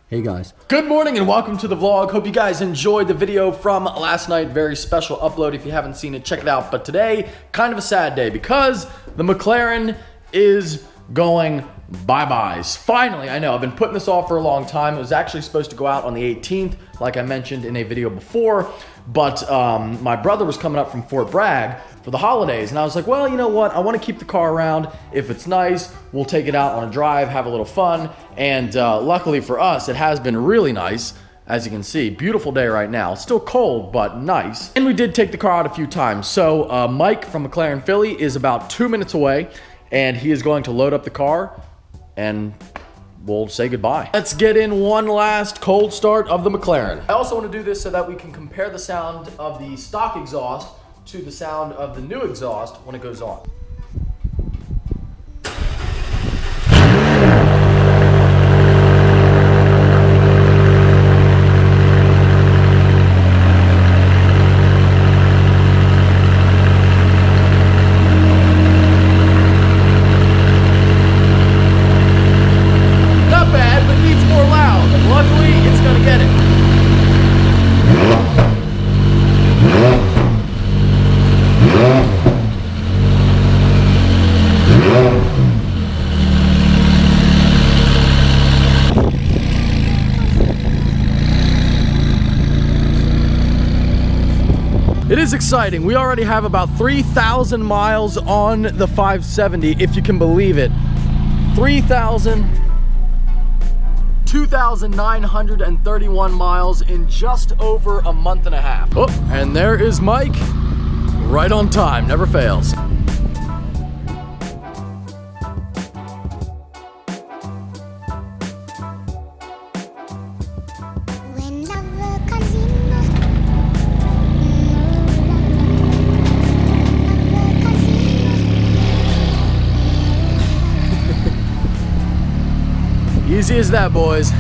Hey guys. Good morning and welcome to the vlog. Hope you guys enjoyed the video from last night. Very special upload. If you haven't seen it, check it out. But today, kind of a sad day because the McLaren is going bye-byes. Finally, I know, I've been putting this off for a long time. It was actually supposed to go out on the 18th, like I mentioned in a video before. But my brother was coming up from Fort Bragg for the holidays, and I was like, well, you know what? I want to keep the car around. If it's nice, we'll take it out on a drive, have a little fun. And luckily for us, it has been really nice. As you can see, beautiful day right now. Still cold, but nice. And we did take the car out a few times. So Mike from McLaren Philly is about 2 minutes away, and he is going to load up the car, and we'll say goodbye. Let's get in one last cold start of the McLaren. I also want to do this so that we can compare the sound of the stock exhaust to the sound of the new exhaust when it goes on. It is exciting. We already have about 3,000 miles on the 570, if you can believe it. 2,931 miles in just over a month and a half. Oh, and there is Mike, right on time, never fails. Easy as that, boys.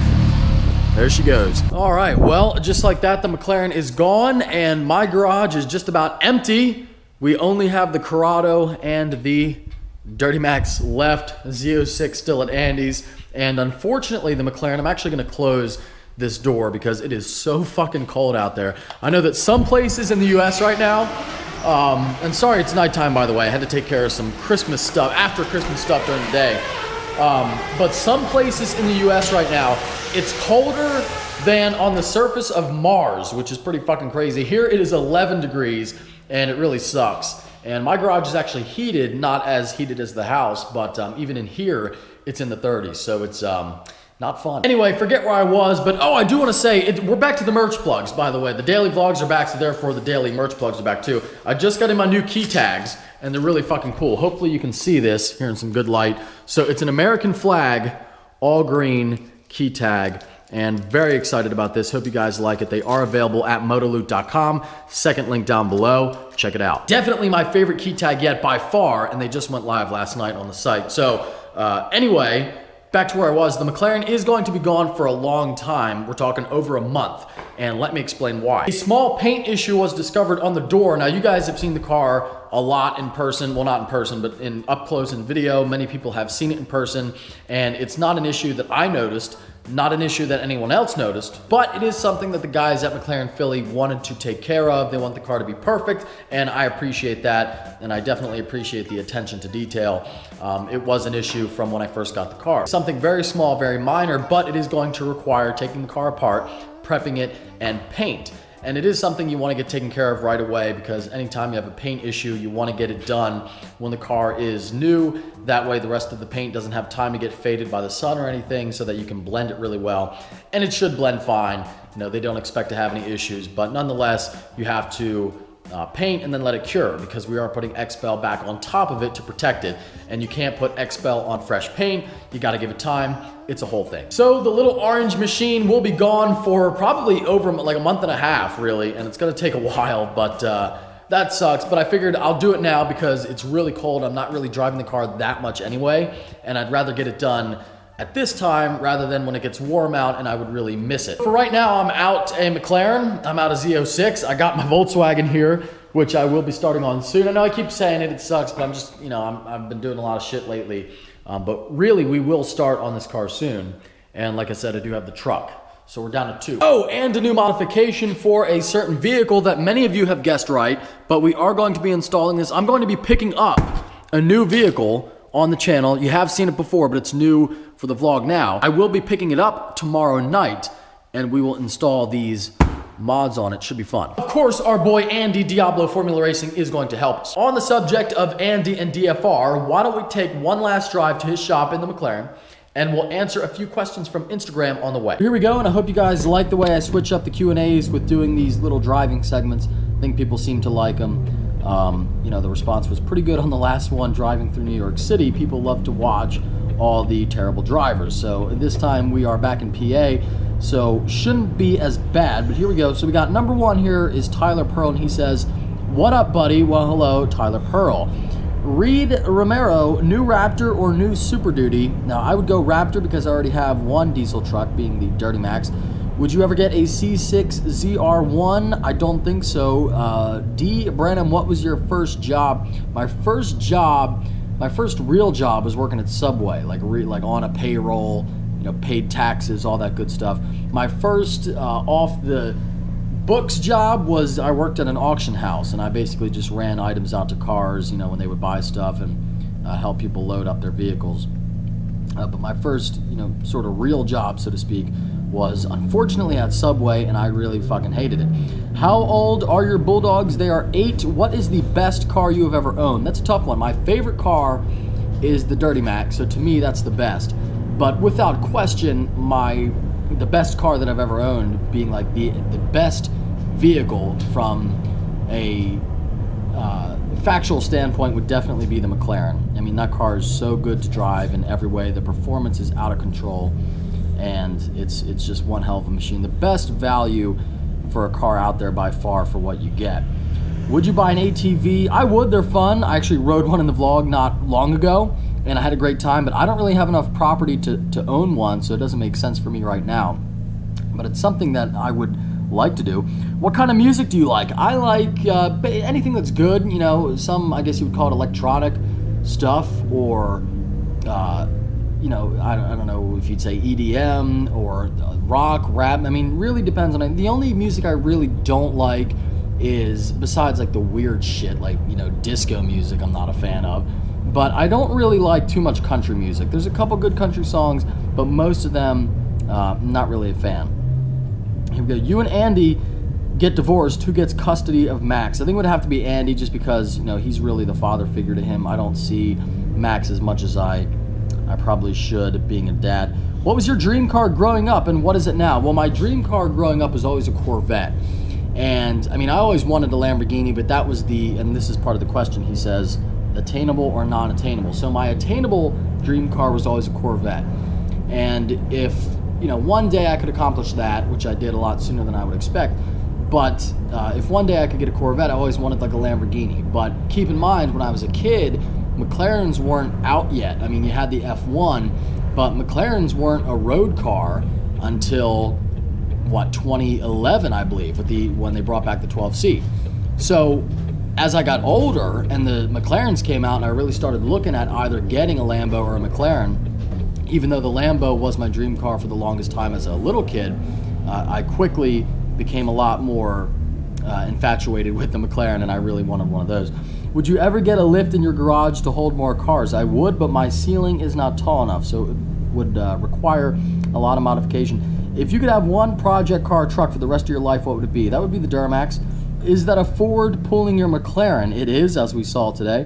There she goes. All right, well, just like that, the McLaren is gone, and my garage is just about empty. We only have the Corrado and the Duramax left, Z06 still at Andy's, and unfortunately, the McLaren, I'm actually gonna close this door because it is so fucking cold out there. I know that some places in the US right now, and sorry it's nighttime, by the way, I had to take care of some Christmas stuff, after Christmas stuff during the day. But some places in the US right now, it's colder than on the surface of Mars, which is pretty fucking crazy. Here it is 11 degrees, and it really sucks. And my garage is actually heated, not as heated as the house, but even in here, it's in the 30s, so it's not fun. Anyway, forget where I was, but oh, I do want to say, we're back to the merch plugs, by the way. The daily vlogs are back, so therefore the daily merch plugs are back too. I just got in my new key tags, and they're really fucking cool. Hopefully you can see this here in some good light. So it's an American flag, all green key tag, and very excited about this. Hope you guys like it. They are available at motoloot.com. Second link down below. Check it out. Definitely my favorite key tag yet by far, and they just went live last night on the site. So anyway, back to where I was. The McLaren is going to be gone for a long time. We're talking over a month, and let me explain why. A small paint issue was discovered on the door. Now, you guys have seen the car a lot in person. Well, not in person, but in up close in video. Many people have seen it in person, and it's not an issue that I noticed, not an issue that anyone else noticed, but it is something that the guys at McLaren Philly wanted to take care of. They want the car to be perfect, and I appreciate that, and I definitely appreciate the attention to detail. It was an issue from when I first got the car. Something very small, very minor, but it is going to require taking the car apart, prepping it, and paint. And it is something you want to get taken care of right away, because anytime you have a paint issue, you want to get it done when the car is new. That way the rest of the paint doesn't have time to get faded by the sun or anything, so that you can blend it really well. And it should blend fine. You know, they don't expect to have any issues, but nonetheless, you have to paint and then let it cure, because we are putting XPEL back on top of it to protect it, and you can't put XPEL on fresh paint. You got to give it time. It's a whole thing. So the little orange machine will be gone for probably over like a month and a half, really, and it's going to take a while, but that sucks. But I figured I'll do it now because it's really cold. I'm not really driving the car that much anyway, and I'd rather get it done at this time rather than when it gets warm out and I would really miss it. For right now, I'm out a McLaren. I'm out a Z06. I got my Volkswagen here, which I will be starting on soon. I know I keep saying it sucks, but I'm just, you know, I've been doing a lot of shit lately. But really, we will start on this car soon. And like I said, I do have the truck. So we're down to 2. Oh, and a new modification for a certain vehicle that many of you have guessed right, but we are going to be installing this. I'm going to be picking up a new vehicle on the channel. You have seen it before, but it's new for the vlog now. I will be picking it up tomorrow night, and we will install these mods on it. Should be fun. Of course, our boy Andy, Diablo Formula Racing, is going to help us. On the subject of Andy and DFR, why don't we take one last drive to his shop in the McLaren, and we'll answer a few questions from Instagram on the way. Here we go, and I hope you guys like the way I switch up the Q&As with doing these little driving segments. I think people seem to like them. You know, the response was pretty good on the last one, driving through New York City. People love to watch all the terrible drivers. So this time we are back in PA, so shouldn't be as bad, but here we go. So we got number 1 here is Tyler Pearl, and he says, "What up, buddy?" Well, hello, Tyler Pearl. Reed Romero, new Raptor or new Super Duty? Now, I would go Raptor because I already have one diesel truck, being the Duramax. Would you ever get a C8 ZR2? I don't think so. D. Branham, what was your first job? My first real job was working at Subway, like on a payroll, you know, paid taxes, all that good stuff. My first off the books job was I worked at an auction house, and I basically just ran items out to cars, you know, when they would buy stuff, and help people load up their vehicles. But my first, you know, sort of real job, so to speak, was unfortunately at Subway, and I really fucking hated it. How old are your Bulldogs? They are 8. What is the best car you have ever owned? That's a tough one. My favorite car is the Duramax, so to me that's the best. But without question, the best car that I've ever owned, being like the best vehicle from a factual standpoint, would definitely be the McLaren. I mean, that car is so good to drive in every way. The performance is out of control, and it's just one hell of a machine. The best value for a car out there by far for what you get. Would you buy an ATV? I would. They're fun. I actually rode one in the vlog not long ago, and I had a great time, but I don't really have enough property to own one, so it doesn't make sense for me right now. But it's something that I would like to do. What kind of music do you like? I like anything that's good, you know, some, I guess you would call it electronic stuff, or you know, I don't know if you'd say EDM or rock, rap. I mean, really depends on it. The only music I really don't like is, besides like the weird shit, like, you know, disco music, I'm not a fan of. But I don't really like too much country music. There's a couple good country songs, but most of them, not really a fan. Here we go. You and Andy get divorced. Who gets custody of Max? I think it would have to be Andy, just because, you know, he's really the father figure to him. I don't see Max as much as I probably should, being a dad. What was your dream car growing up, and what is it now? Well, my dream car growing up was always a Corvette. And, I mean, I always wanted a Lamborghini, but that was and this is part of the question, he says, attainable or non-attainable. So my attainable dream car was always a Corvette. And if, you know, one day I could accomplish that, which I did a lot sooner than I would expect, but if one day I could get a Corvette, I always wanted like a Lamborghini. But keep in mind, when I was a kid, McLarens weren't out yet. I mean, you had the F1, but McLarens weren't a road car until, what, 2011, I believe, when they brought back the 12C. So as I got older and the McLarens came out, and I really started looking at either getting a Lambo or a McLaren, even though the Lambo was my dream car for the longest time as a little kid, I quickly became a lot more infatuated with the McLaren, and I really wanted one of those. Would you ever get a lift in your garage to hold more cars? I would, but my ceiling is not tall enough, so it would require a lot of modification. If you could have one project car or truck for the rest of your life, what would it be? That would be the Duramax. Is that a Ford pulling your McLaren? It is, as we saw today.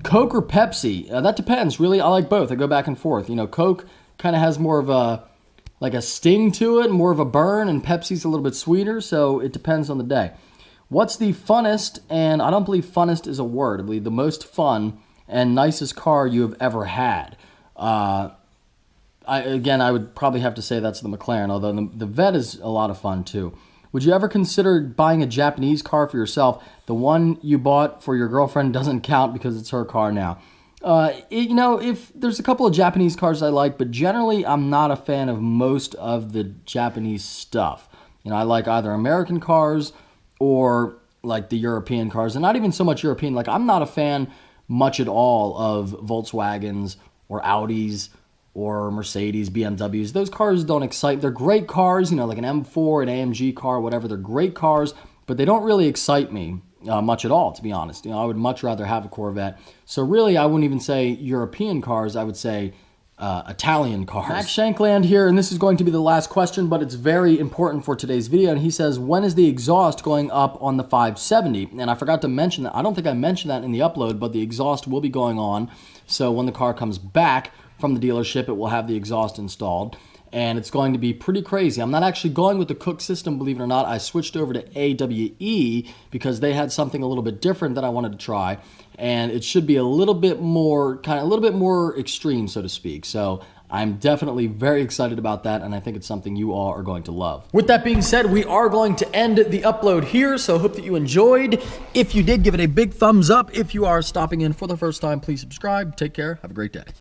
Coke or Pepsi? That depends, really. I like both. I go back and forth. You know, Coke kind of has more of a sting to it, more of a burn, and Pepsi's a little bit sweeter, so it depends on the day. What's the funnest, and I don't believe funnest is a word, I believe the most fun and nicest car you have ever had? I would probably have to say that's the McLaren, although the Vet is a lot of fun too. Would you ever consider buying a Japanese car for yourself? The one you bought for your girlfriend doesn't count because it's her car now. You know, if there's a couple of Japanese cars I like, but generally I'm not a fan of most of the Japanese stuff. You know, I like either American cars or like the European cars, and not even so much European. Like, I'm not a fan much at all of Volkswagens or Audis or Mercedes, BMWs. Those cars don't excite. They're great cars, you know, like an M4, an AMG car, whatever. They're great cars, but they don't really excite me much at all, to be honest. You know, I would much rather have a Corvette. So really, I wouldn't even say European cars. I would say Italian cars. Max Shankland here, and this is going to be the last question, but it's very important for today's video. And he says, when is the exhaust going up on the 570? And I forgot to mention that. I don't think I mentioned that in the upload, but the exhaust will be going on. So when the car comes back from the dealership, it will have the exhaust installed. And it's going to be pretty crazy. I'm not actually going with the Cook system, believe it or not. I switched over to AWE because they had something a little bit different that I wanted to try. And it should be a little bit more, a little bit more extreme, so to speak. So I'm definitely very excited about that, and I think it's something you all are going to love. With that being said, we are going to end the upload here, so hope that you enjoyed. If you did, give it a big thumbs up. If you are stopping in for the first time, please subscribe. Take care. Have a great day.